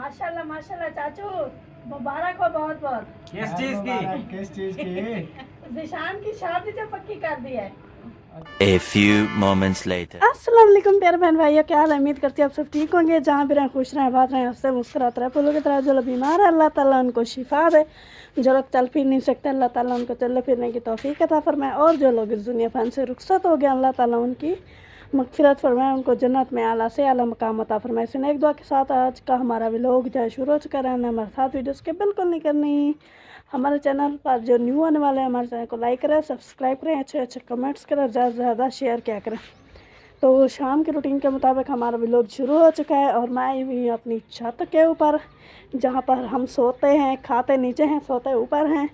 माशाल्लाह माशाल्लाह चाचू, मुबारक हो बहुत बहुत। किस चीज की? जिशान की शादी जो पक्की कर दी है। A few moments later. अस्सलाम वालेकुम प्यारे बहन भाइयों, क्या हाल है? उम्मीद करती हूँ आप सब ठीक होंगे। जहाँ भी रहें खुश रहें, बात रहें, हंसते मुस्कुराते रहें। फूलों की तरह जो लोग बीमार है अल्लाह ताला उनको शिफा दे। जो लोग चल फिर नहीं सकते अल्लाह ताला उनको चलने फिरने की तौफीक अता फरमाए। और जो लोग इस दुनिया फन से रुखसत हो गए अल्लाह ताला उनकी मगफिरत फरमाए, उनको जन्नत में आला से आला मकाम अता फरमाए। इसी एक दुआ के साथ आज का हमारा व्लॉग जो है शुरू हो चुका है। हमारे साथ वीडियो के बिल्कुल नहीं करनी। हमारे चैनल पर जो न्यू आने वाले हैं हमारे चैनल को लाइक करें, सब्सक्राइब करें, अच्छे अच्छे कमेंट्स करें, ज़्यादा से ज़्यादा शेयर किया करें। तो शाम की रूटीन के मुताबिक हमारा व्लॉग शुरू हो चुका है और मैं भी अपनी छत के ऊपर, जहाँ पर हम सोते हैं, खाते नीचे हैं, सोते ऊपर हैं।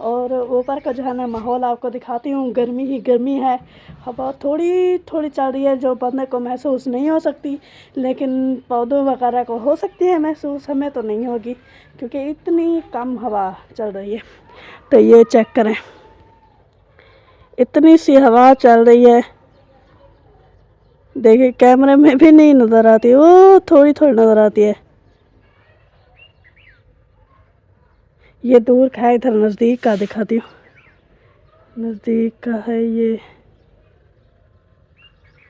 और ऊपर का जो है ना माहौल आपको दिखाती हूँ। गर्मी ही गर्मी है, हवा थोड़ी थोड़ी चल रही है जो बंदे को महसूस नहीं हो सकती, लेकिन पौधों वगैरह को हो सकती है महसूस, हमें तो नहीं होगी क्योंकि इतनी कम हवा चल रही है। तो ये चेक करें, इतनी सी हवा चल रही है, देखिए कैमरे में भी नहीं नज़र आती, वो थोड़ी थोड़ी नज़र आती है। ये दूर का है, इधर नज़दीक का दिखाती हूँ। नज़दीक का है, ये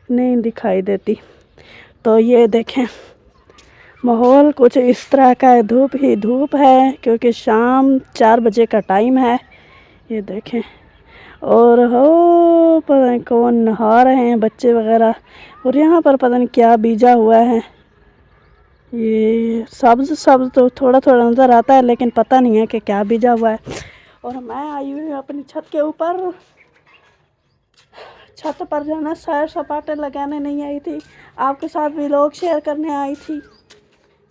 नहीं दिखाई देती। तो ये देखें माहौल कुछ इस तरह का है, धूप ही धूप है क्योंकि शाम 4 बजे का टाइम है। ये देखें, और हो पता नहीं कौन नहा रहे हैं बच्चे वगैरह, और यहाँ पर पता नहीं क्या बीजा हुआ है। ये सब्ज़ सब्ज़ तो थोड़ा थोड़ा नज़र आता है लेकिन पता नहीं है कि क्या बीजा हुआ है। और मैं आई हुई हूँ अपनी छत के ऊपर। छत पर जो है ना सैर सपाटे लगाने नहीं आई थी, आपके साथ भी लोग शेयर करने आई थी।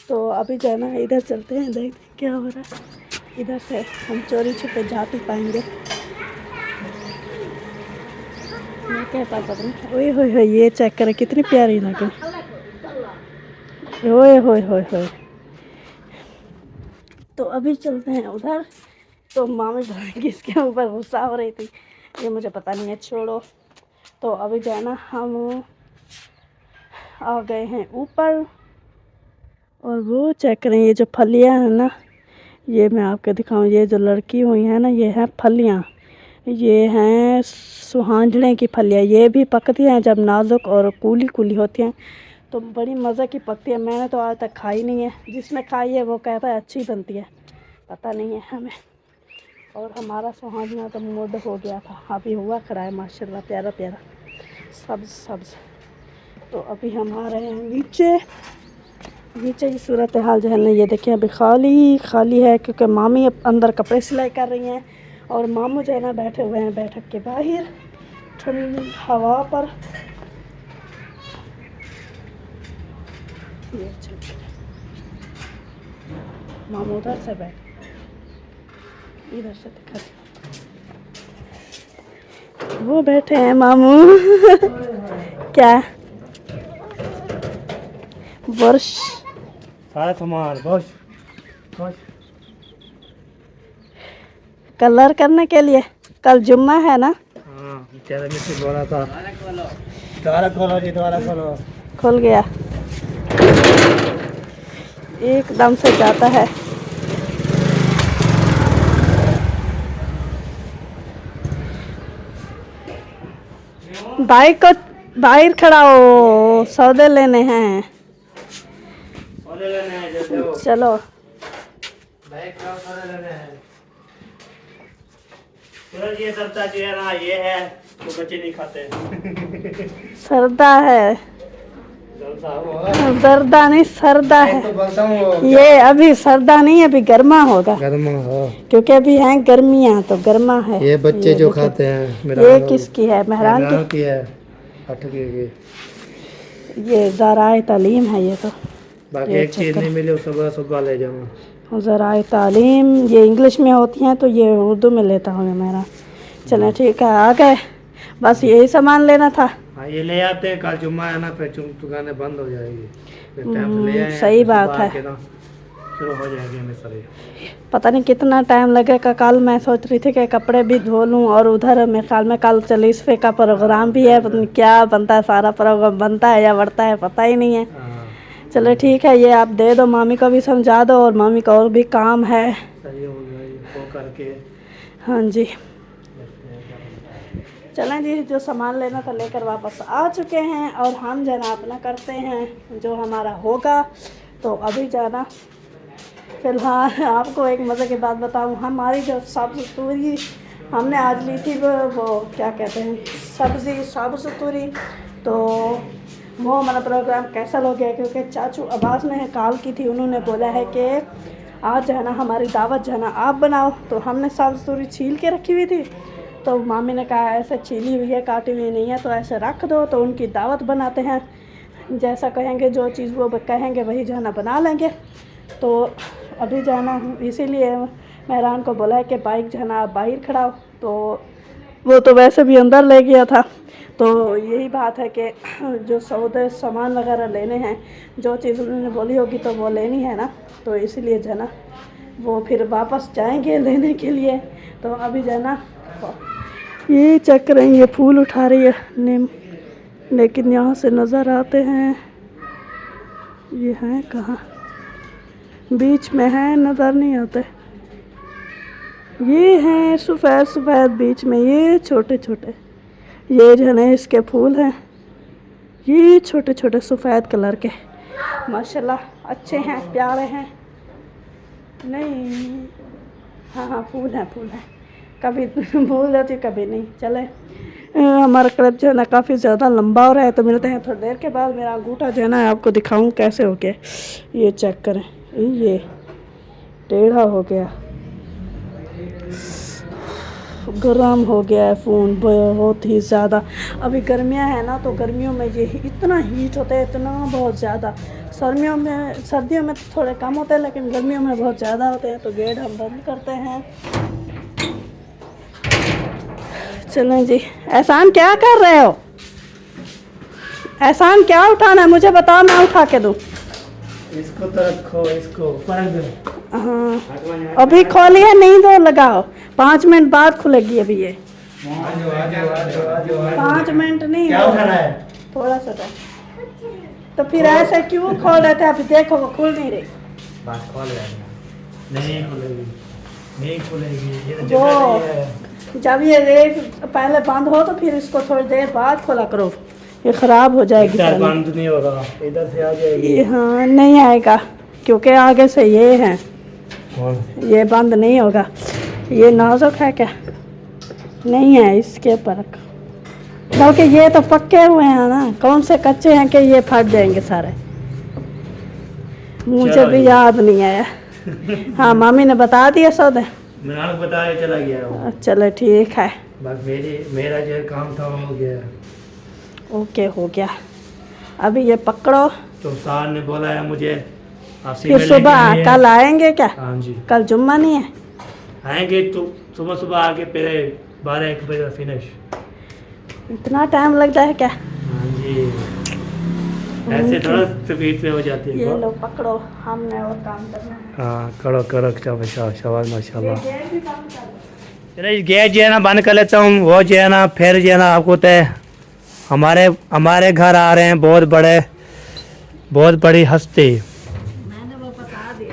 तो अभी जो है ना इधर चलते हैं, देखते हैं क्या हो रहा है। इधर से हम चोरी छुपे जाती पाएंगे। मैं क्या पता नहीं। ओए होए होए, ये चेक करें कितनी प्यारी लगे। ओए होए होए होए। तो अभी चलते हैं उधर। तो मामी किसके ऊपर गुस्सा हो रही थी ये मुझे पता नहीं है, छोड़ो। तो अभी जो है ना हम आ गए हैं ऊपर, और वो चेक करें ये जो फलियां हैं ना, ये मैं आपको दिखाऊं। ये जो लड़की हुई है ना, ये हैं फलियां, ये हैं सुहांजने की फलियां। ये भी पकती हैं जब नाजुक और कूली कूली होती हैं तो बड़ी मज़े की पकती है। मैंने तो आज तक खाई नहीं है, जिसने खाई है वो कहता है अच्छी बनती है, पता नहीं है हमें। और हमारा सुहाजना तो मूड हो गया था, अभी हुआ खड़ा है माशाल्लाह प्यारा प्यारा सब्ज़ सब्ज़। तो अभी हम आ रहे हैं नीचे। नीचे की सूरत हाल जो है ना, ये देखिए अभी खाली खाली है क्योंकि मामी अब अंदर कपड़े सिलाई कर रही हैं और मामू जो है ना बैठे हुए हैं बैठक के बाहर ठंडी हवा पर। ये मामू उधर से बैठ, इधर से दिखा, वो बैठे हैं मामू। क्या वर्ष कलर करने के लिए, कल जुम्मा है ना। बोला था दोबारा खोलो जी, दोबारा खोलो। खुल गया, एकदम से जाता है। बाइक को बाहर खड़ा हो, सौदे लेने हैं। चलो ये सबका जो है ना ये है तो बच्चे नहीं खाते। सरदा है, जरदा नहीं सरदा है। तो बोलता हूँ ये अभी सरदा नहीं, अभी गर्मा होगा गर्मा हो, क्योंकि अभी हैं गर्मियाँ तो गर्मा है। ये बच्चे जो देखो, खाते हैं ये किसकी है? मेहरान की है, अटकी की। ये ज़राए तालीम है ये तो। बाकी ये एक चीज नहीं मिली सुबह सुबह ले जाऊँ। ज़राए तालीम ये इंग्लिश में होती हैं तो ये उर्दू में लेता हूँ मेरा। चलें ठीक है, आ गए, बस यही सामान लेना था। हाँ ये ले आते हैं, कल जुम्मा है ना, फिर दुकानें बंद हो जाएगी, फिर टाइम से ले आए सही बात है, शुरू हो जाएगी हमें सारी। पता नहीं कितना टाइम लगेगा। कल मैं सोच रही थी कि कपड़े भी धो लूँ, और उधर मेरे ख्याल में कल चलीसफे का प्रोग्राम भी है, पता नहीं क्या बनता है, सारा प्रोग्राम बनता है या बढ़ता है पता ही नहीं है। चलो ठीक है, ये आप दे दो, मामी को भी समझा दो, और मामी का और भी काम है। सही हो गया ये वो करके। हाँ जी, चलें जी, जो सामान लेना था लेकर वापस आ चुके हैं, और हम जाना अपना करते हैं जो हमारा होगा। तो अभी जाना फिलहाल आपको एक मज़े की बात बताऊं, हमारी जो सब्ज़ तूरी हमने आज ली थी, वो क्या कहते हैं, सब्ज़ी सब्ज़ तूरी, तो वो हमारा प्रोग्राम कैंसल हो गया, क्योंकि चाचू अब्बास ने कॉल की थी, उन्होंने बोला है कि आज जो है ना हमारी दावत जो है ना आप बनाओ। तो हमने सब्ज़ तूरी छील के रखी हुई थी, तो मामी ने कहा ऐसे छीली हुई है, काटी हुई नहीं है, तो ऐसे रख दो, तो उनकी दावत बनाते हैं, जैसा कहेंगे जो चीज़ वो कहेंगे वही जो है ना बना लेंगे। तो अभी जाना, इसीलिए मेहरान को बोला है कि बाइक जो है ना आप बाहर खड़ाओ, तो वो तो वैसे भी अंदर ले गया था। तो यही बात है कि जो सौदे सामान वगैरह लेने हैं, जो चीज़ उन्होंने बोली होगी तो वो लेनी है ना, तो इसीलिए जो है ना वो फिर वापस जाएंगे लेने के लिए। तो अभी जो है ना ये चेक करें, ये फूल उठा रही है नीम, लेकिन यहाँ से नज़र आते हैं, ये हैं कहाँ, बीच में है, नज़र नहीं आते। ये हैं सफ़ेद सफ़ेद बीच में, ये छोटे छोटे, ये जो है ना इसके फूल हैं, ये छोटे छोटे सफ़ेद कलर के, माशाल्लाह अच्छे हैं, प्यारे हैं। नहीं, हाँ हाँ फूल हैं, फूल हैं, कभी भूल जाती कभी नहीं। चले, हमारा क्लिप जो है ना काफ़ी ज़्यादा लंबा हो रहा है, तो मिलते हैं थोड़ी देर के बाद। मेरा अंगूठा जो है ना आपको दिखाऊं कैसे हो गया, ये चेक करें, ये टेढ़ा हो गया, गर्म हो गया है फ़ोन बहुत ही ज़्यादा। अभी गर्मियां हैं ना, तो गर्मियों में ये इतना हीट होता है, इतना बहुत ज़्यादा। सर्दियों में तो थोड़े कम होते हैं, लेकिन गर्मियों में बहुत ज़्यादा होते हैं। तो गेट हम बंद करते हैं। चलें जी, एहसान क्या कर रहे हो? एहसान क्या उठाना है मुझे बताओ, मैं उठा के दूँ। इसको तो रखो, इसको पलट दो। हाँ अभी खोली है, नहीं तो लगाओ, 5 मिनट बाद खुलेगी अभी ये। आजो आजो आजो आजो आजो। 5 मिनट नहीं, क्या उठाना है? थोड़ा सा तो फिर ऐसे क्यों खोल रहे थे? अभी देखो वो खुल नहीं रही। बस खोल लेना। नहीं खुलेगी, नहीं खुलेगी, ये तो वो जगह नहीं है। जब ये रेक पहले बंद हो तो फिर इसको थोड़ी देर बाद खोला करो, ये ख़राब हो जाएगी। इधर बंद नहीं होगा, इधर से आ जाएगी। हाँ नहीं आएगा, क्योंकि आगे से ये है, ये बंद नहीं होगा। ये नाजुक है क्या? नहीं है इसके ऊपर, बल्कि ये तो पक्के हुए हैं ना, कौन से कच्चे हैं कि ये फट जाएंगे सारे। मुझे भी याद नहीं आया। हाँ मामी ने बता दिया सौदे, मैंने आपको बताया, चला गया वो। चलो ठीक है, बस मेरा जो काम था वो हो गया। ओके हो गया। अभी ये पकड़ो, तो सार ने बोला है मुझे आपसे फिर मिलने के सुबह लिए। कल आएंगे क्या? हाँ जी कल जुम्मा नहीं है? आएंगे, तो सुबह सुबह आके पहले 12-1 बजे फिनिश। इतना टाइम लगता है क्या? हाँ जी, ऐसे थोड़ा स्पीड पे हो जाती है। ये लो पकड़ो, हमने और काम करना है। हाँ करो करो, शाबाश माशाल्लाह। ये गेट भी बंद कर दो। चलो गेट जो है ना बंद कर लेता हूँ। वो जो है ना फिर जो है ना आपको तो हमारे घर आ रहे हैं बहुत बड़ी हस्ती। मैंने वो बता दिया।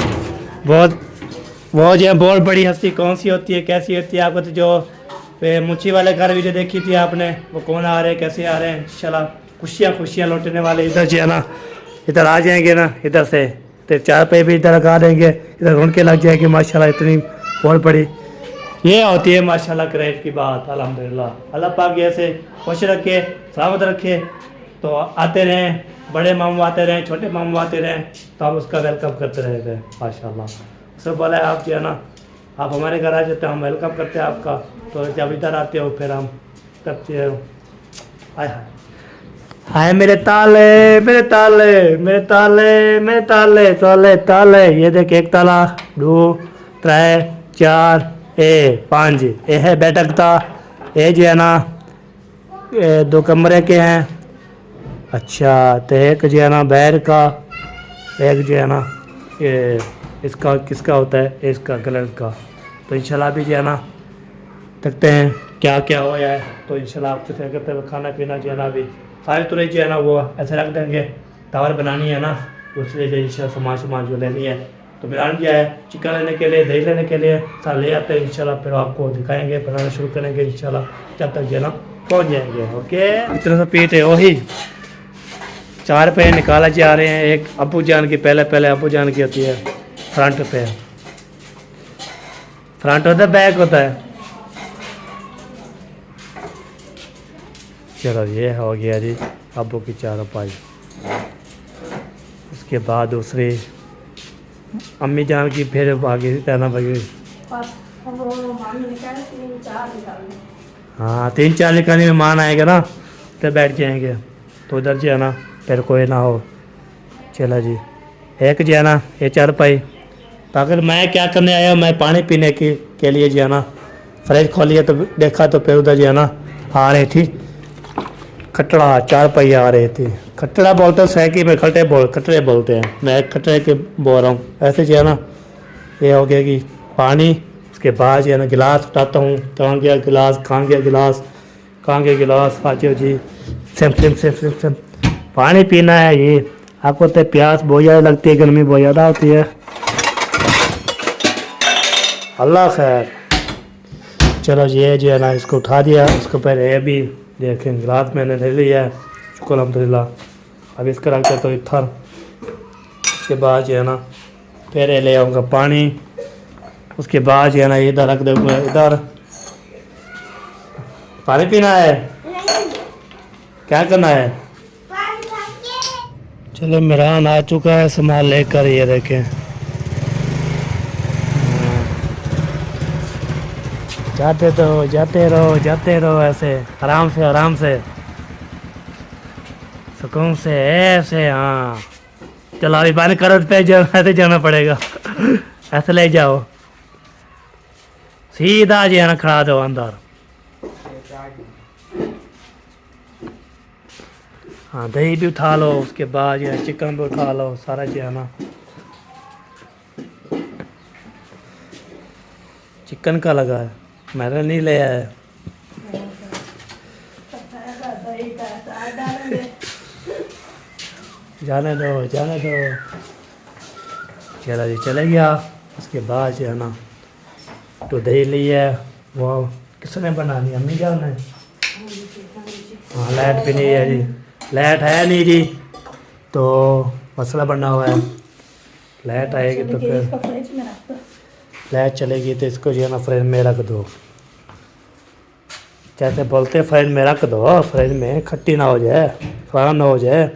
वो जो है बहुत बड़ी हस्ती कौन सी होती है, कैसी होती है? आपको तो जो मुच्छी वाले घर वीडियो देखी थी आपने, वो कौन आ रहे हैं, कैसे आ रहे हैं, इंशाल्लाह खुशियाँ लौटने वाले इधर जो है ना, इधर आ जाएंगे ना, इधर से तो 4 पे भी इधर लगा देंगे, इधर उनके लग जाएंगे माशाल्लाह। इतनी बहुत बड़ी ये होती है माशाल्लाह क्रेट की बात। अल्हम्दुलिल्लाह, अल्लाह पाक ऐसे खुश रखे, सलामत रखे, तो आते रहें, बड़े मामू आते रहें, छोटे मामू आते रहें, तो हम उसका वेलकम करते रहते हैं माशाल्लाह। सब बोला है आप जो है ना, आप हमारे घर आ जाते हैं, हम वेलकम करते हैं आपका। तो जब इधर आते हो फिर हम करते हैं। हाय हाय हाय मेरे ताले मेरे ताले मेरे ताले मेरे ताले ताले ताले। ये देख, 1 ताला 2 3 4 5 ये है बैठक था। ये जो है ना 2 कमरे के हैं। अच्छा, तो एक जो है ना बैर का, एक जो है ना ये इसका किसका होता है, इसका कलर का। तो इंशाल्लाह भी जो है ना देखते हैं क्या क्या हो है। तो इंशाल्लाह आपसे करते हुए खाना पीना जो है ना अभी सारी तुरई जो है ना वो ऐसे रख देंगे। टावर बनानी है ना, दूसरे जो इंशाल्लाह सामान जो लेनी है तो मिलान गया है चिकन लेने के लिए, दही लेने के लिए, साथ ले आते हैं इंशाल्लाह, फिर आपको दिखाएंगे, बनाना शुरू करेंगे इंशाल्लाह, जब तक जो है ना पहुँच जाएंगे। ओके, इतना सा पीट है वही 4 रुपये निकाला जा रहे हैं। एक अबू जान की पहले अबू जान की होती है फ्रंट पे, फ्रंट होता है बैक होता है। चलो ये हो गया जी अबू की 4 रुपये। उसके बाद दूसरी अम्मी जान की फिर आगे रहना भाई। हाँ 3-4 निकालने में मान आएगा ना तो बैठ जाएंगे, तो उधर जो है ना फिर कोई ना हो। चलो जी एक जो है ना ये 4 रुपये। तो अगर मैं क्या करने आया, मैं पानी पीने के लिए जो है ना फ्रिज खोलिए तो देखा तो फिर उधर जो है ना आ रही थी खटड़ा, 4 रुपये आ रहे थे। खटड़ा बोलते हैं सैकी में खटड़े बोलते हैं, मैं खटड़े के बोल रहा हूँ। ऐसे जो है ना ये हो गया कि पानी, उसके बाद जो है ना गिलास उठाता हूँ, कहाँ गया गिलास, कहाँ गया गिलास, कहाँ गया गिलास, आते जी सेम पानी पीना है। ये आपको तो प्यास बहुत ज़्यादा लगती है, गर्मी बहुत ज़्यादा होती है। अल्लाह खैर। चलो ये जो है ना इसको उठा दिया, उसके ऊपर ये भी देखें गिलास मैंने ले लिया है, शुक्र अल्हम्दुलिल्लाह। अब इसका रखते तो इधर, उसके बाद जो है ना फिर ये ले आऊँगा पानी, उसके बाद जो है ना इधर रख दूँगा, इधर पानी पीना है, क्या करना है। चलो मेहरान आ चुका है सामान लेकर, ये देखें जाते रहो ऐसे आराम से सुकून से ऐसे। हाँ चलो अभी पानी करो पे ऐसे जाना पड़ेगा ऐसे ले जाओ, सीधा जो है ना खड़ा दो अंदर। हाँ दही भी उठा लो, उसके बाद जो है चिकन भी उठा लो, सारा जो है ना। चिकन का लगा है, मैंने नहीं ले आया। जाने दो चला जी चले गया। उसके बाद जो है ना तो दही ली है, वो किसने बनानी, अम्मी जान ने। हाँ लाइट भी नहीं है जी, लाइट है नहीं जी, तो मसला बना हुआ है। लाइट आएगी तो फिर लाइट चलेगी तो इसको जो है ना फ्रिज में रख दो, जैसे बोलते हैं फ्रिज में रख दो, फ्रिज में खट्टी ना हो जाए, खराब ना हो जाए।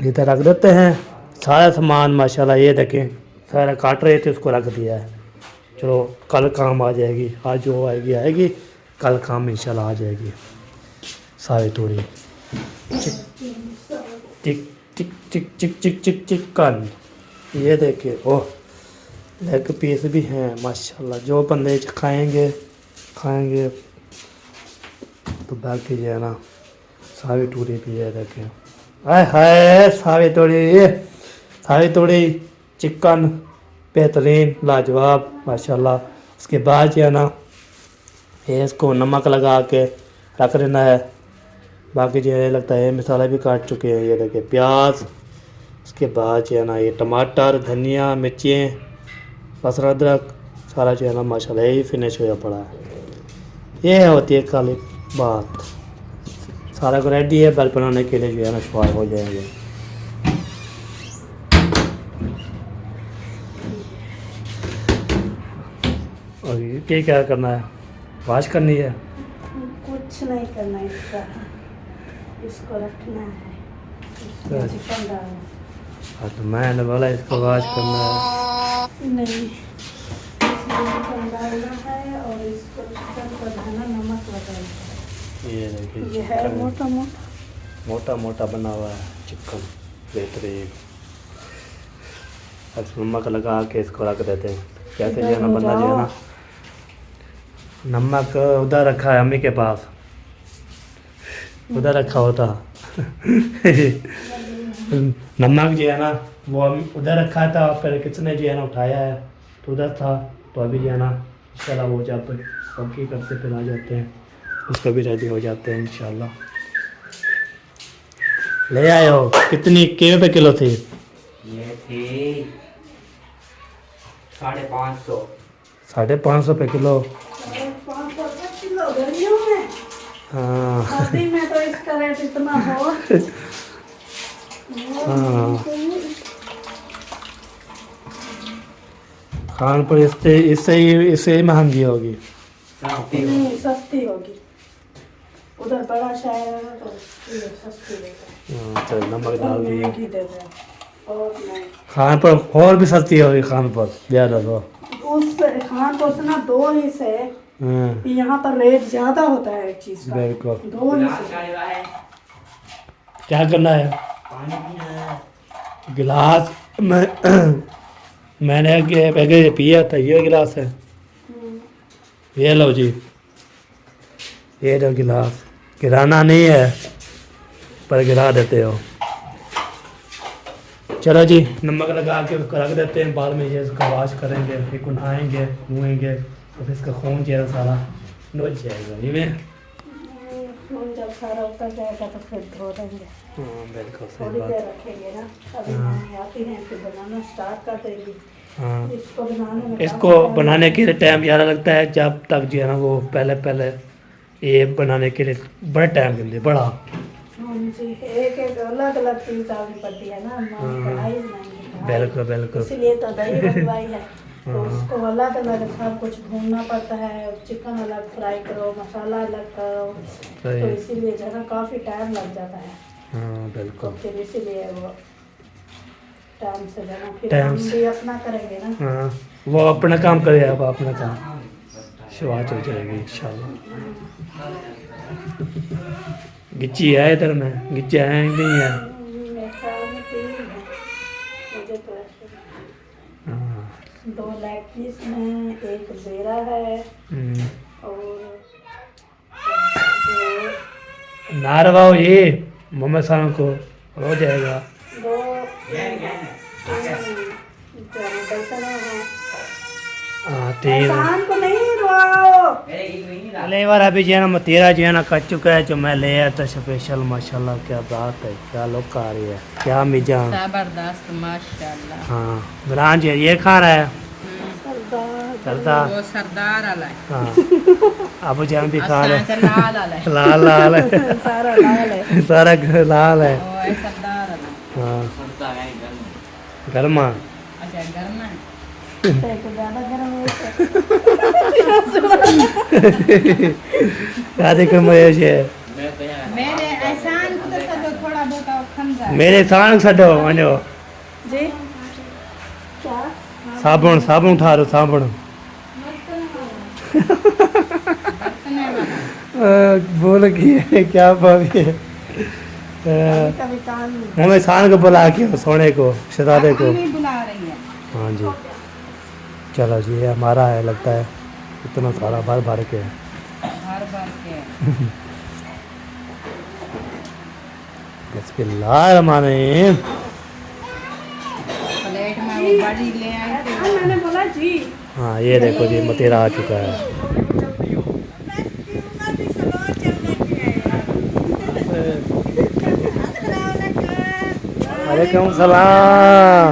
इधर रख देते हैं सारा सामान माशाल्लाह। ये देखें सारा काट रहे थे, उसको रख दिया है। चलो कल काम आ जाएगी, आज जो आएगी कल काम इंशाल्लाह आ जाएगी। सारी तोड़ी चिकन, ये देखिए ओह लेग पीस भी हैं माशाल्लाह। जो बंदे खाएंगे तो बाकी जो है ना सारी तोड़ी भी है। देखें आय हाय सारी तोड़ी चिकन बेहतरीन लाजवाब माशाल्लाह। उसके बाद जो है ना ये इसको नमक लगा के रख देना है। बाकी जो है लगता है मसाला भी काट चुके हैं, ये देखिए प्याज। उसके बाद जो है ना ये टमाटर, धनिया, मिर्चें, लहसुन, अदरक सारा जो है ना माशाल्लाह यही फिनिश होया पड़ा है। ये होती है खाली बात, सारा को रेडी है, बल बनाने के लिए जो है ना शुरू हो जाएंगे। और ये क्या करना है, वाश करनी है, कुछ नहीं करना है, इसको रखना है, चिकन डालना। हाँ तो मैंने बोला इसको वाश करना है, नहीं इसमें चिकन डालना है और इसको चिकन को डालना, नमक लगाना। ये देखिए ये है मोटा बना हुआ है चिकन बेहतरीन। अब नमक लगा के इसको रख देते हैं। कैसे जो है ना बंदा जो है ना, नमक उधर रखा है अम्मी के पास, उधर रखा होता नमक जो है ना वो उधर रखा था, फिर किसने जो है ना उठाया है तो उधर था। तो अभी जो है ना इंशाल्लाह वो जब ओके करते फिर आ जाते हैं, उसको भी रेडी हो जाते हैं इंशाल्लाह। ले आए हो कितनी के पे किलो थी? ये थी 550। 550 पे किलो। 500 किलो गर्मियों में, हाँ सर्दी में तो इसका रेट इतना हो। हाँ खानपुर इससे ही महंगी होगी। नहीं सस्ती होगी, उधर बड़ा शहर है ना तो ये सस्ती देता है। चल नमक डाल दिए। महंगी देते हैं और नहीं। खानपुर और भी सस्ती होगी खानपुर ज़्यादा तो। उस खानपुर से ना 2 ही से हाँ यहाँ पर रेट ज्यादा होता है एक चीज का, बिल्कुल। 2 ही से। क्या करना है? पानी पीना है। गिलास मैंने पहले पिया था, ये गिलास है, ये लो जी, ये लो गिलास। गिराना नहीं है पर गिरा देते हो। चलो जी नमक लगा के रख देते हैं, बाद में ये इसका वाश करेंगे, फिर नहाएंगे धोएंगे तो फिर इसका खून जो है सारा नोच जाएगा। ये में खून जब सारा उतर जाएगा तो फिर धो देंगे, हाँ बिल्कुल सही थोड़ी बात। देर रखेंगे ना। अभी मम्मी आती हैं फिर बनाना स्टार्ट कर देगी। हाँ इसको बनाने में इसको काफी time बनाने के लिए टाइम ज़्यादा लगता है, जब तक जो है ना वो पहले ये बनाने के लिए बड़ा टाइम लेते बड़ा। हाँ जी, एक अलग अलग चीज डालनी पड़ती है ना, कढ़ाई बनाएंगे बिल्कुल बिल्कुल। इसीलिए तो दही बनवाई है। तो उसको अलग अलग सब कुछ भूनना पड़ता है, चिकन अलग फ्राई करो, मसाला अलग करो, तो सही। इसीलिए जो है ना काफ़ी टाइम लग जाता है। हाँ तो बिल्कुल। फिर इसीलिए वो टाइम से जो है ना फिर टाइम हम से। भी अपना करेंगे ना। हाँ वो अपना काम करे, अब अपना काम शुरुआत हो जाएगी इंशाल्लाह। गिच्ची है इधर में, गिच्ची है नहीं है? मेरे ख्याल में 3 है, मुझे तो ऐसे हाँ 2 लेग पीस में, 1 बेरा है हम्म। और ना रवाओ ये मोहम्मद साहब को हो जाएगा। 2 बेसन है। हाँ 3। शाम को नहीं रुआओ। अगले बार अभी जो है ना तेरा जो है ना कट चुका है, जो मैं ले आया था स्पेशल। माशाल्लाह क्या बात है, क्या लुक आ रही है, क्या मिजान। जबरदस्त माशाल्लाह। हाँ मिलान जी ये खा रहा है चलता। वो सरदार वाला है। हाँ अबू जान भी खा रहे अच्छा, लाल वाला है। लाल लाल है सारा लाल है। सारा घर लाल है। वो है सरदार वाला। हाँ गर्मा अच्छा गर्म है। तो ज़्यादा गर्म है क्या देखो मुझे मेरे एहसान को तो सब थोड़ा बहुत और खम जाए। मेरे सांग सडो वनो जी। क्या? साबुन साबुन उठा लो साबुन। बर्तन है वाला। बोल की क्या भाभी है? कभी काम नहीं। हमें शान को बुला के सोने को शहजादे को। अम्मी बुला रही है। हाँ जी चलो जी ये हमारा है, लगता है इतना सारा भर भर के। भर भर के। बिस्मिल्लाहिर्रहमानिर्रहीम। प्लेट में वो बड़ी ले आई थी। मैंने बोला जी। हाँ ये देखो जी मतेरा आ चुका है। वालेकुम सलाम।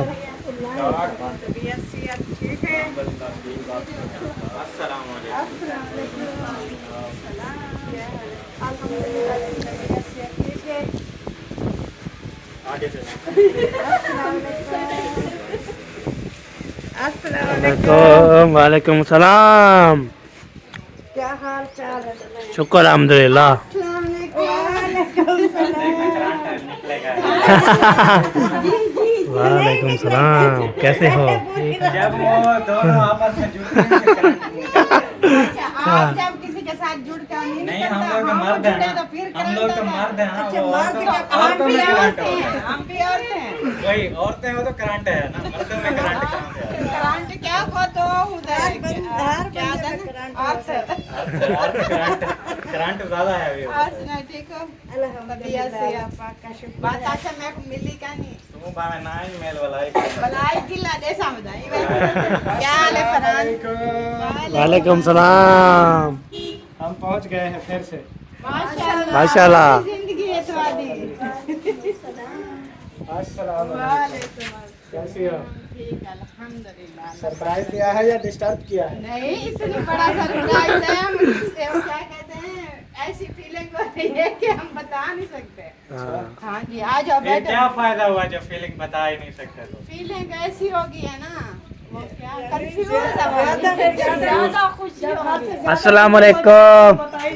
वालेकुम सलाम। क्या हाल चाल है? शुक्र अल्हम्दुलिल्लाह। वालेकुम सलाम, कैसे हो? जब वो दोनों आपस में अच्छा आप जब किसी के साथ जुड़ के नहीं हम लोग तो मर्द हैं ना, तो फिर हम लोग तो मर्द हैं ना, अच्छा, वो मर्द औरतों में करंट होता है। हम भी औरतें हैं। वही औरतें हो तो करंट है ना, मर्दों में करंट कहाँ से है? करंट क्या हो तो उधर क्या करंट ज्यादा है अभी। आज ठीक हो तबीयत से बात अच्छा मैं मिली का नहीं तुम बामे नाइन मेल वाला है। भलाई किला दे समझाई क्या हाल है फरहान? वालेकुम सलाम। हम पहुंच गए हैं फिर से। माशाल्लाह माशाल्लाह। जिंदगी है तुम्हारी। कैसी हो? ठीक अल्हम्दुलिल्लाह। सरप्राइज दिया है या डिस्टर्ब किया है? नहीं इतनी बड़ा सरप्राइज है, हम इससे वो क्या कहते हैं, ऐसी फीलिंग हो रही है कि हम बता नहीं सकते। हाँ जी, आ जाओ ये बैठो। क्या फायदा हुआ जो फीलिंग बता ही नहीं सकते तो? फीलिंग ऐसी होगी है ना, वो क्या कंफ्यूज ज्यादा खुशी होगी। अस्सलाम वालेकुम।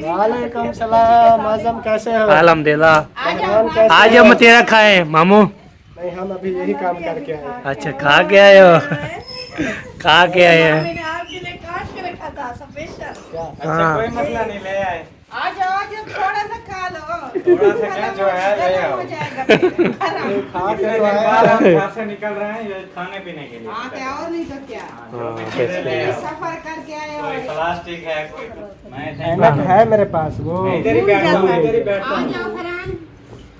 वालेकुम सलाम। आजम कैसे हो? अल्हम्दुलिल्लाह। आ जाओ आज हम तेरा खाए मामू। नहीं, हम अभी यही काम करके आए। अच्छा खा के आए हो? खा के आए हैं। मैंने आपके लिए काट के रखा था स्पेशल। अच्छा कोई मसला नहीं, ले आए। आ जाओ, जब थोड़ा सा खा लो। थोड़ा सा क्या जो है ले गरम आओ। हो जाएगा फिर। गरम। खा के इतने तो दिन आए बाद हम हैं। घर से निकल रहे हैं ये खाने पीने के लिए। हाँ क्या, और नहीं तो क्या। जो भी चीजें ले आओ। सफर करके आए कोई हो। प्लास्टिक है, कोई मैं ऐनक है मेरे पास, वो इधर ही बैठता हूँ, इधर ही बैठता आ हूँ। जाओ फरहान।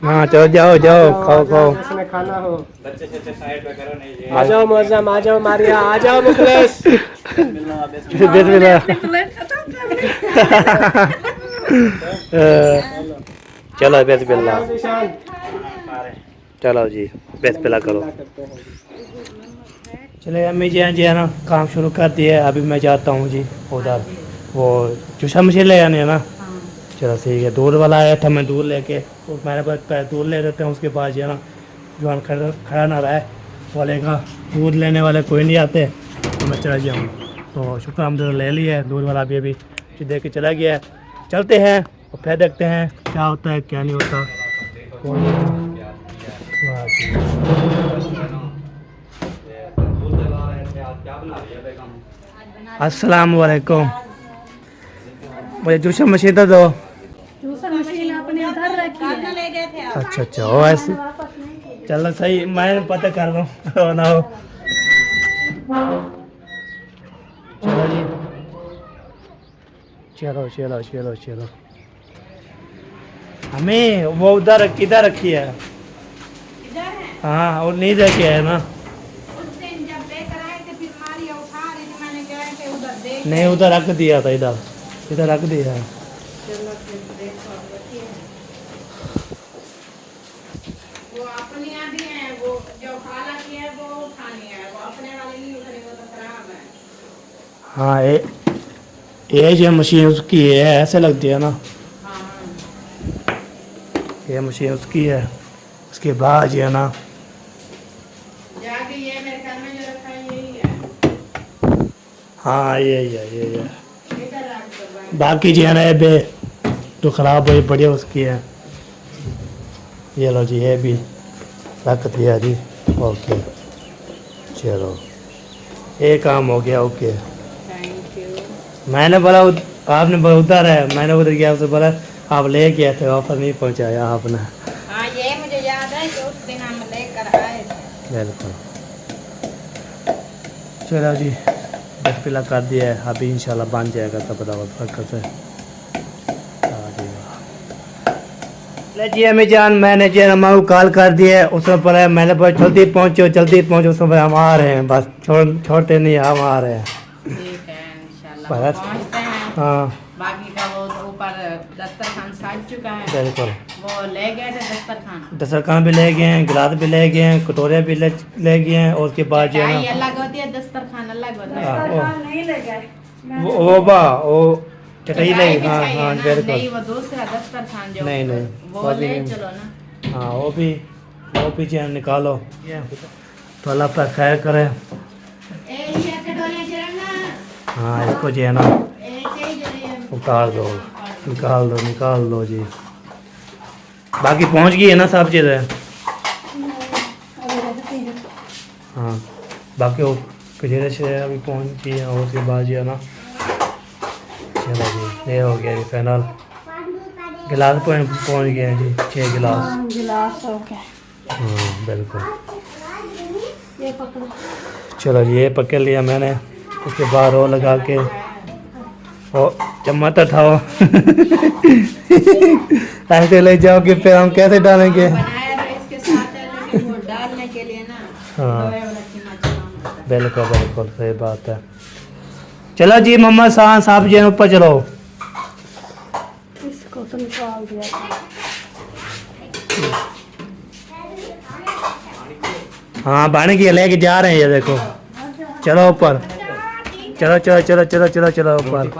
हाँ चलो जाओ जाओ खाओ खाओ। जिसने खाना हो। बच्चे से साइड पे करो, नहीं ये आ जाओ मौजम, आ जाओ मारिया, आ जाओ मुखलेस। बिस्मिल्लाह। चलो बिस्मिल्लाह। निशान चलो जी बिस्मिल्लाह करो। करते हैं। चले अम्मी जी जी है ना काम शुरू कर दिया है। अभी मैं जाता हूँ जी उधर, वो चूसा मशीन ले आने है ना। चलो ठीक है, दूध वाला आया था, मैं दूध लेके और मेरे पास पहले दूध ले लेते हैं, उसके बाद जो है ना जवान खड़ा ना रहा बोलेगा दूध लेने वाले कोई नहीं आते तो मैं चला जाऊँ। तो शुक्र हम ले लिया है दूध वाला, अभी अभी दे के चला गया है। चलते हैं और फिर देखते हैं क्या होता है क्या नहीं होता। अस्सलाम वालेकुम। मुझे जूस मशीन तो दो। जूसर मशीन आपने उधर रखी है। ले गए थे आप। अच्छा अच्छा हो ऐसे, चलो सही, मैं पता कर रहा हूँ ना हो। चलो जी चलो चलो चलो चलो। हमें वो उधर किधर रखी है? इधर है। हाँ और नहीं रखी है ना। उस दिन जब लेकर आए थे फिर मारिया उठा रही थी, मैंने कहा कि उधर देख। नहीं उधर रख दिया था, इधर इधर रख दिया है। चलो फिर देखो रखिए। वो अपनी आदि है, वो जो खाला की है वो उठानी है, वो अपने वाली नहीं उठानी, वो तो खराब है। हाँ ये जो मशीन उसकी है, ऐसे लगती है ना। हाँ ये मशीन उसकी है, उसके बाद जो है ना जाके ये मेरे घर में जो रखा है यही है। हाँ ये इधर रख दो भाई। बाकी जो है ना ये बे तो ख़राब हुई बढ़िया उसकी है। ये लो जी, ये भी रख दिया जी। ओके चलो ये काम हो गया। Okay thank you. मैंने बोला आपने बोला उधर है, मैंने उधर गया, उससे बोला आप ले गए थे, वापस नहीं पहुंचाया आपने। हाँ ये मुझे याद है कि उस दिन हम लेकर आए थे। बिल्कुल। चलो जी बिस्मिल्लाह कर दिया है, अभी इंशाल्लाह बन जाएगा तब बताओ कैसे। ले जी अम्मी जान, मैंने जो अम्मा को कॉल कर दिया है, उसमें पर मैंने बोला जल्दी पहुँचो, उसमें पर हम आ रहे हैं, बस छोड़ते नहीं, हम आ रहे हैं। ठीक है इंशाल्लाह बस। पहुँचते हैं। हाँ बाकी का वो तो ऊपर दस्तरखान सज चुका है, बिल्कुल। वो ले गए थे दस्तरखान। दस्तरखान भी ले गए हैं, गिलास भी ले गए हैं, कटोरे भी ले गए हैं, और उसके बाद जो है चाय ना अलग होती है, दस्तरखान अलग होता है। हाँ, सरकार नहीं ले गए। वो चटाई ले। चाय भी हाँ चाहिए हाँ ना, बिल्कुल। नहीं वो दूसरा दस्तरखान जो नहीं, नहीं, वो वो ले भी- चलो ना। हाँ वो भी चैन निकालो, तो अल्लाह पर खैर करे। ये कटोरियाँ चढ़ना। हाँ इसको जो है ना उतार दो, निकाल दो जी। बाकी पहुंच गई है ना सब चीज़ें। हाँ बाकी वो कचेरे से अभी पहुंच गई है, और उसके बाद जो है ना चलो जी ये हो गया जी फाइनल। गिलास पहुंच गए हैं जी, 6 गिलास। गिलास हो गया। हाँ बिल्कुल। ये पकड़ो। चलो जी ये पकड़ लिया मैंने, उसके बाद रो लगा के और चम्मच उठाओ। ऐसे ले जाओगे फिर हम कैसे डालेंगे? बनाया तो इसके साथ है, लेकिन वो डालने के लिए ना हाँ। लोहे वाला चम्मच काम होता है। बिल्कुल सही बात है। चलो जी मोहम्मद साहब जी ऊपर चलो। इसको तो निकाल दिया था। हाँ बन गया, लेके जा रहे हैं ये देखो। चलो ऊपर, चलो चलो चलो चलो चलो चलो ऊपर।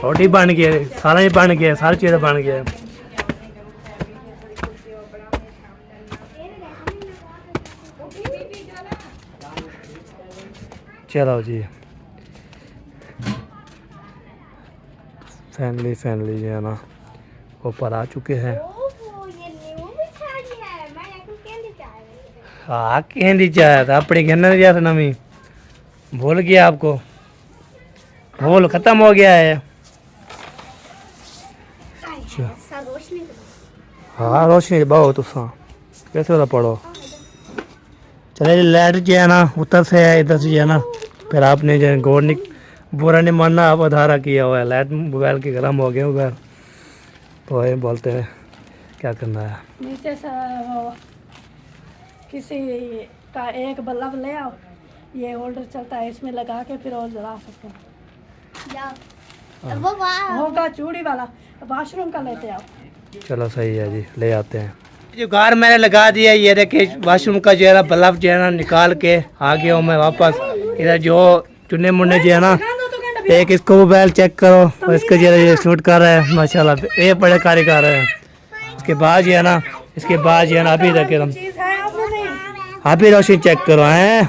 रोटी बन गई, सारा ही बन गया, सारी चीज़ें बन गया। चलो जी, फैमिली जो है ना ऊपर आ चुके हैं। हाँ कहती चाह अपने घर जैसे नमी भूल गया, आपको भूल खत्म हो गया है। हाँ रोशनी बहुत तुसा कैसे वाला पढ़ो। चले लाइट जो है ना उधर से है, इधर से जो है ना, फिर आपने जो गौर नहीं बुरा नहीं मानना, आप अधारा किया हुआ है। लाइट मोबाइल के गर्म हो गए मोबाइल, तो ये बोलते हैं क्या करना है। नीचे से वो किसी का एक बल्ब ले आओ, ये होल्डर चलता है, इसमें लगा के फिर और जला सकते हैं। होगा चूड़ी वाला, वॉशरूम का लेते आओ। चलो सही है जी, ले आते हैं। जो कार मैंने लगा दिया, ये देखिए वॉशरूम का जो है ना बल्ब जो है ना निकाल के आ गया हूँ मैं वापस। इधर जो चुने मुन्ने जो है ना, एक इसको मोबाइल चेक करो और इसका जो है ये शूट कर रहा है माशाल्लाह, ये बड़े कारीगर है। इसके बाद जो है ना, इसके बाद जो है ना अभी देखे हम अभी रोशनी चेक करो हैं,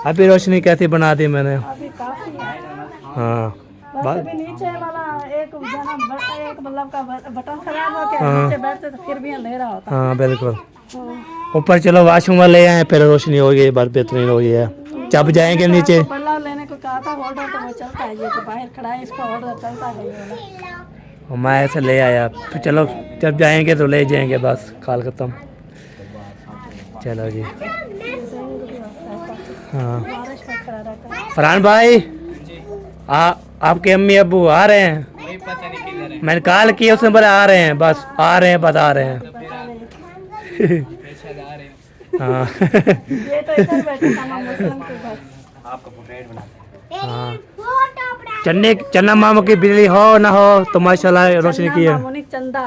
अभी रोशनी कैसी बना दी मैंने। हाँ अभी नीचे वाला एक बल्ब का बटन खराब हो गया, नीचे बैठते तो फिर भी अंधेरा होता। हाँ बिल्कुल। ऊपर चलो वॉशरूम वाले ले आए, फिर रोशनी हो गई, बात बेहतरीन हो गई है। जब जाएंगे नीचे, बल्ब लेने को कहा था, होल्डर तो वो चलता है, ये तो बाहर खड़ा है, इसका होल्डर चलता है ये वाला। मैं ऐसे ले आया, फिर चलो जब जाएंगे तो ले जाएंगे, बस काल खत्म। चलो जी। हाँ फरहान भाई, आपके अम्मी अब्बू आ रहे हैं? मैंने कॉल किया, उसने बोला आ रहे हैं, बस आ रहे हैं, बता रहे हैं। हाँ ये तो इधर बैठे था मुस्लिम के घर। हाँ चन्ना मामू की बिजली हो ना हो तो माशाल्लाह रोशनी की है। मामुनिक चंदा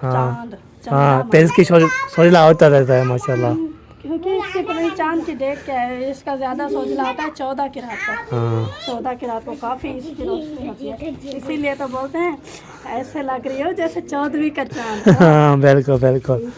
हाँ चांद हाँ, तेज की सोजला होता रहता है माशाल्लाह। क्योंकि इसकी पूरी चांद की देख के है, इसका ज्यादा सोजला होता है 14 की रात को। हाँ 14 की रात को काफी इसकी रोशनी होती है, इसीलिए तो बोलते हैं ऐसे लग रही हो जैसे 14वीं का चांद। हाँ बिल्कुल बिल्कुल।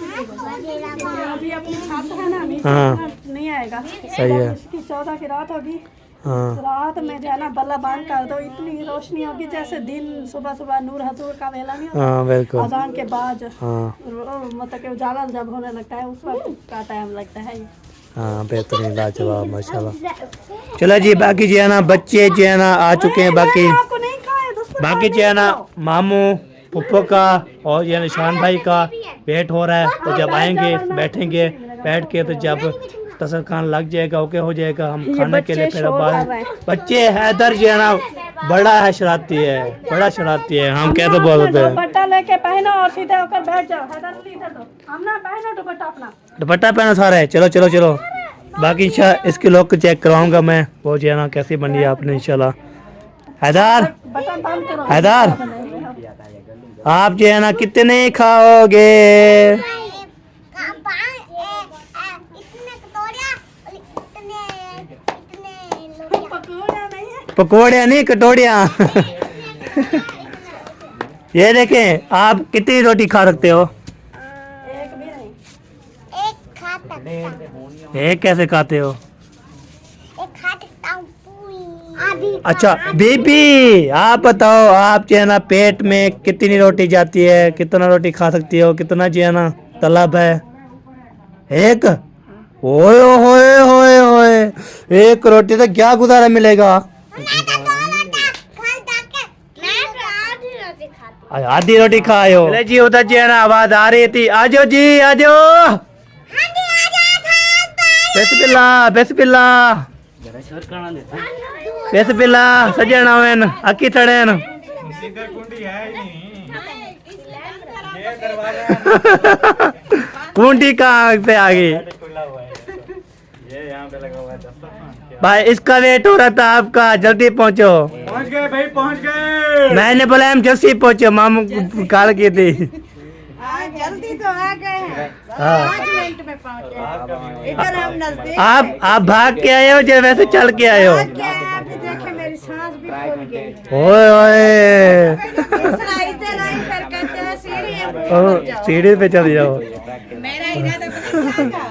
अभी अपनी छात्र है ना, नीचे हाँ नहीं आएगा। सही है। इसकी 14 की रात होगी, हाँ रात में जो है ना बल्ब बंद कर दो, इतनी रोशनी होगी जैसे दिन सुबह सुबह नूर हजूर का वेला नहीं होता, हाँ बिल्कुल। अजान के बाद हाँ मतलब कि उजाला जब होने लगता है उस वक्त का टाइम लगता है ये। हाँ बेहतरीन लाजवाब माशाल्लाह। चलो जी, बाकी जो है ना बच्चे जो है ना आ चुके हैं, बाकी आपको नहीं खाए बाकी जो है ना मामू पुप्पो का और ये निशान भाई का वेट हो रहा है। तो जब आएंगे बैठेंगे, बैठ के तो जब दस्तरखान लग जाएगा, ओके हो जाएगा, हम खाने के लिए फिर बाद बच्चे हैदर जो है ना बड़ा है, शरारती है, बड़ा शरारती है, हम क्या तो बोलते हैं। दुपट्टा लेके पहनो और सीधे होकर बैठ जाओ। हैदर सीधे दो, हम ना पहनो दुपट्टा अपना, दुपट्टा पहनो सारे। चलो चलो चलो, बाकी इंशाल्लाह इसकी लुक को चेक करवाऊंगा मैं, वो जो है ना कैसी बनी है आपने इंशाल्लाह। हैदर बटन बंद करो। हैदर आप जो है ना कितने खाओगे? पकौड़िया नहीं कटोड़िया। ये देखें, आप कितनी रोटी खा सकते हो? एक भी नहीं। एक कैसे खाते हो? अच्छा बीबी आप बताओ, आप जो है ना पेट में कितनी रोटी जाती है, कितना रोटी खा सकती हो, कितना जो है ना तलब है? एक? ओए होए होए होए, एक रोटी तो क्या गुजारा मिलेगा? आधी रोटी खाए हो? जी उधर जो है ना आवाज आ रही थी, आजो जी आजो। बिस्मिल्लाह बिस्मिल्लाह बिस्मिल्लाह सजना वेन अकी थड़ेन। इधर कुंडी है ही नहीं, ये दरवाजा कुंडी कहाँ से आ गई? खुला हुआ है, ये यहाँ पे लगा हुआ है दस्तरखान। भाई इसका वेट हो रहा था आपका, जल्दी पहुँचो। पहुँच गए भाई, पहुँच गए। मैंने बोला हम जल्दी पहुँचो, मामू कॉल की थी। जल्दी तो आ गए हैं। हाँ 5 मिनट में पहुंचे। इधर हम नजदीक आप भाग के आए हो या वैसे चल के आए हो? क्या आगे देखे मेरी सांस भी फूल गई। ओए ओए दूसरा इधर आई फिर कहते हैं सीढ़ी है, ओ, सीढ़ी पे चल जाओ, मेरा इरादा पता क्या था?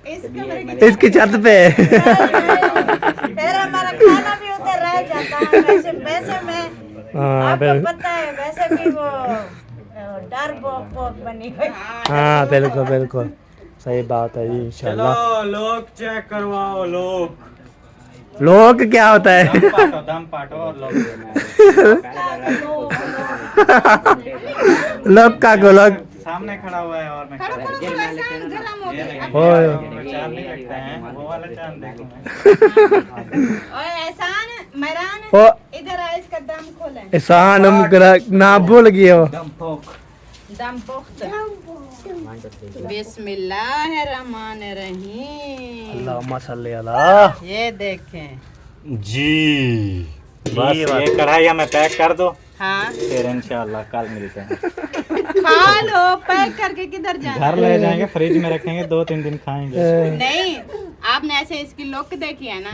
इस कमरे की इसकी छत पे। फिर हमारा खाना भी उधर रह जाता है। वैसे वैसे मैं हाँ आपको बिल्कुल, पता है वैसे भी वो डर पोक बनी हुई। हाँ बिल्कुल बिल्कुल सही बात है जी। इंशाल्लाह चलो लोग चेक करवाओ। लोग क्या होता है? दम पाटो और लोग लोग का को लोग सामने खड़ा हुआ है और मैं खड़ा हूँ। ओए चांद नहीं लगता है, वो वाला चांद देखो। ओए एहसान मेहरान ओ इधर आ, इसका दम खोले। एहसान हम ना भूल गए हो। दम पोख्त। बिस्मिल्लाहिर्रहमानिर्रहीम। अल्लाहुम्मा सल्ली अला। ये देखें। जी बस ये बात। ये कढ़ाई हमें पैक कर दो, हाँ फिर इंशाल्लाह कल मिलते हैं। खा लो, पैक करके किधर जाना? घर ले जाएंगे, फ्रिज में रखेंगे, 2-3 दिन खाएंगे। नहीं, आपने ऐसे इसकी लुक देखी है ना,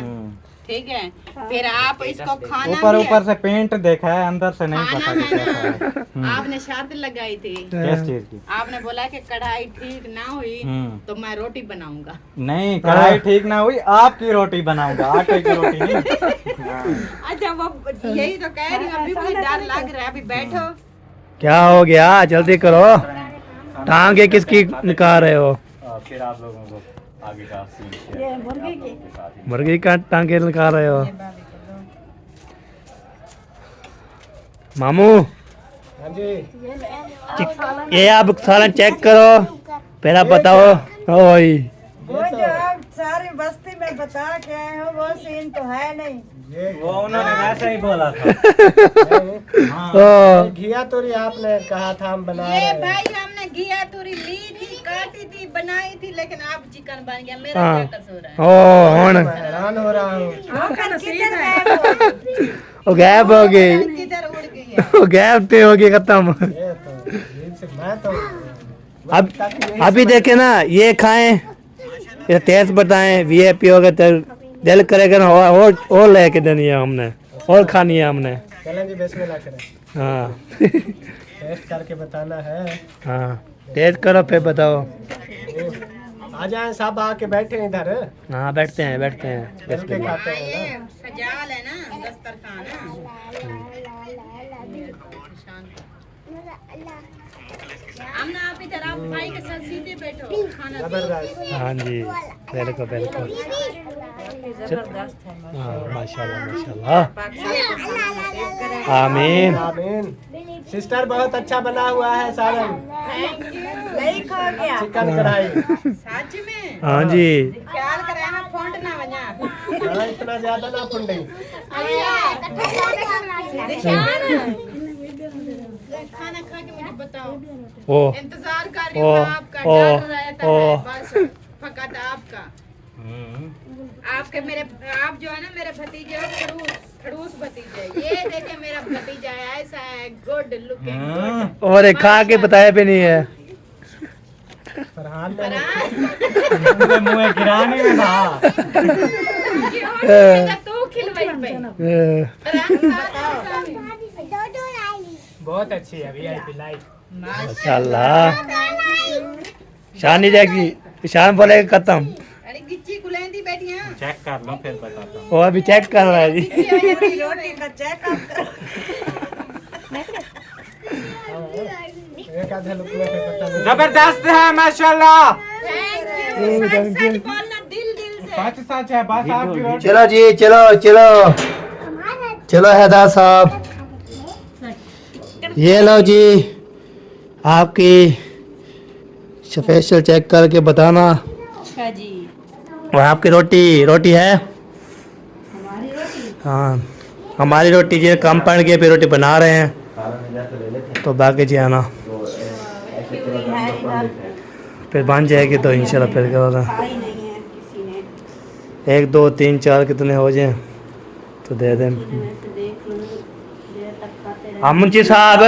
ठीक है, फिर आप इसको खाना ऊपर भी ऊपर से पेंट देखा है, अंदर से नहीं खाना पता है कि कैसा है। ना। आपने शर्त लगाई थी, किस चीज की? आपने बोला कि कढ़ाई ठीक ना हुई हम्म। तो मैं रोटी बनाऊंगा। नहीं, कढ़ाई ठीक ना हुई, आपकी रोटी बनाऊंगा, आटे की रोटी नहीं। अच्छा वो यही तो कह रही हूँ, अभी मुझे डर लग रहा है, अभी बैठो। क्या हो गया, जल्दी करो। टांगे किसकी निकाल रहे हो? फिर आप लोगों को आगे का सीन ये मुर्गी की मुर्गी का टांगे निकाल रहे हो? मामू हाँ जी। ये आप सालन चेक करो, फिर आप बताओ। ओए वो जो आप सारी बस्ती में बता के आए हो वो सीन तो है नहीं। वो उन्होंने वैसा ही बोला था। ओ घिया तोरी आपने कहा था हम बना ये रहे हैं। भाई हमने घिया तूरी ली थी, काटी थी, बनाई थी, लेकिन अब चिकन बन गया। मेरा हाँ। क्या कसूर है? ओ हुन मैं हैरान हो रहा हूँ। किधर गायब हो गई? वो गायब हो गई, किधर उड़ गई है? वो गायब थे हो गई, खत्म। ये तो अजीब से मैं तो अब अभी देखे ना, ये खाएं, ये टेस्ट बताएं, वीआईपी हो गए तो दिल करेगा ना और लेके देनी है हमने, और खानी है हमने। चलें जी, बिस्मिल्लाह करें। हाँ टेस्ट करके बताना है। हाँ टेस्ट करो फिर बताओ। आ जाए सब, आके बैठे इधर, हाँ बैठते हैं बैठते हैं। चल के खाते हैं ना। ये सजाल है ना, दस्तरखान हमने आप इधर आप भाई के साथ सीधे बैठो, खाना जबरदस्त। हाँ जी बिल्कुल बिल्कुल। हाँ माशाल्लाह माशाल्लाह, आमीन। आमीन। सिस्टर बहुत अच्छा बना हुआ है सालन, नहीं खा गया चिकन कढ़ाई। सच में हाँ जी ख्याल करे ना, फोंट ना बजा। हाँ, इतना ज्यादा ना फुंडी। खाना खा के मुझे बताओ। ओ इंतजार कर रही ओ, हूँ आपका, ओ, डर रहता ओ। है बस फकत आपका। आपके मेरे आप जो है ना मेरे भतीजे हो, खड़ूस भतीजे। ये देखे मेरा भतीजा है, ऐसा है, गुड लुकिंग। और एक खा के बताया भी नहीं है। फरहान ने मेरे मुंह गिराने में था। तू खिलवाई पे बहुत अच्छी है वीआईपी लाइट। माशाल्लाह। शानी जाएगी, शान बोलेगा खत्म। अरे गिच्ची कुलेंदी बैठियां चेक कर लो फिर बताता हूँ। वो अभी चेक कर रहा है जी। रोटी का चेकअप करो। एक आधे लुक में फिर पता नहीं। जबरदस्त है माशाल्लाह। थैंक यू, सच बोलना दिल दिल से। सच सच है, बस आपकी रोटी। चलो जी चलो चलो चलो हैदर साहब, ये लो जी आपकी स्पेशल चेक करके बताना। अच्छा जी, और आपकी रोटी है? हाँ हमारी रोटी जी कम पड़ गई, फिर रोटी बना रहे हैं, तो बाकी जी आना फिर बन जाएगी तो इंशाल्लाह फिर करोगा। 1 2 3 4 कितने हो जाए तो दे दें। मुंशी साहब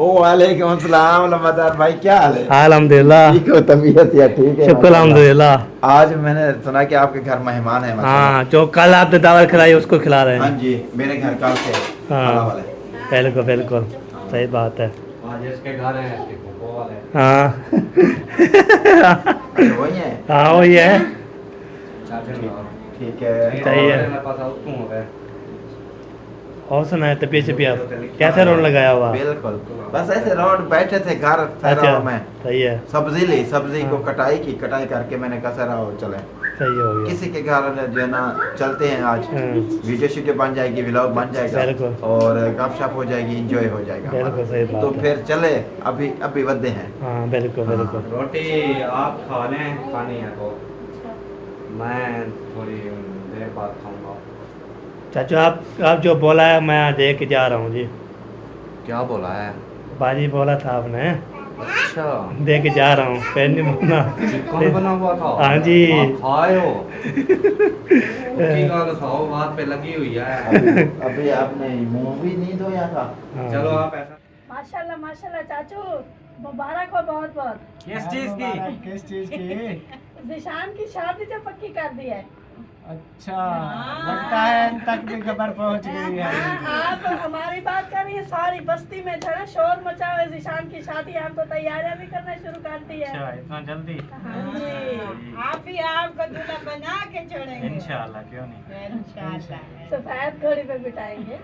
वालेकुम सलाम लम्बादार भाई, क्या हाल है? अल्हम्दुलिल्लाह, ठीक हो? तबीयत या ठीक है? शुक्र अल्हम्दुलिल्लाह। आज मैंने सुना कि आपके घर मेहमान है। हाँ, जो कल आपने दावत खिलाई उसको खिला रहे हाँ हैं। जी, मेरे घर कल से हाँ। खाना वाले। बिल्कुल बिल्कुल सही बात है। आज इसके घर है, इसके फूफो वाले। हाँ अच्छा, वही है। हाँ वही है। ठीक है। सही है। और सुनाए तबीयत शबीयत कैसे रोड लगाया हुआ? बिल्कुल, बस ऐसे रोड बैठे थे घर अच्छा में। सही है, सब्जी ली, सब्जी को हाँ। कटाई करके मैंने कहा सर आओ चले सही हो गया। किसी के घर जो है ना चलते हैं आज। हाँ, वीडियो शीडियो बन जाएगी, व्लॉग बन जाएगा बिल्कुल। और गपशप हो जाएगी, एंजॉय हो जाएगा बिल्कुल हमारा। सही बात तो है। फिर चले, अभी वधे हैं। हाँ बिल्कुल बिल्कुल। रोटी आप खा लें, खानी है तो मैं थोड़ी देर बाद खाऊंगा। चाचू आप जो बोला है मैं दे के जा रहा हूँ जी। क्या बोला है? बाजी बोला था आपने, अच्छा, दे के जा रहा हूँ, फिर नहीं बोलना। चिकन बना हुआ था? हाँ जी। आप खाए हो? की गाल खाओ, बात पे लगी हुई है। अभी आपने मुंह भी नहीं धोया था। हाँ चलो जी। आप ऐसा माशाल्लाह माशाल्लाह चाचू, मुबारक हो बहुत बहुत। किस चीज की? किस चीज की? जिशान की शादी तो पक्की कर दी है। अच्छा, लगता है इन तक भी खबर पहुंच गई है। आप हमारी बात करिए, सारी बस्ती में जो है शोर मचा हुआ है जिशान की शादी, आप तो तैयारियां भी करना शुरू कर दी है। इतना जल्दी? हाँ जी, आप ही आपको दूल्हा बना के छोड़ेंगे इंशाल्लाह, क्यों नहीं। इंशाल्लाह। सफेद घोड़ी पे बिठाएंगे।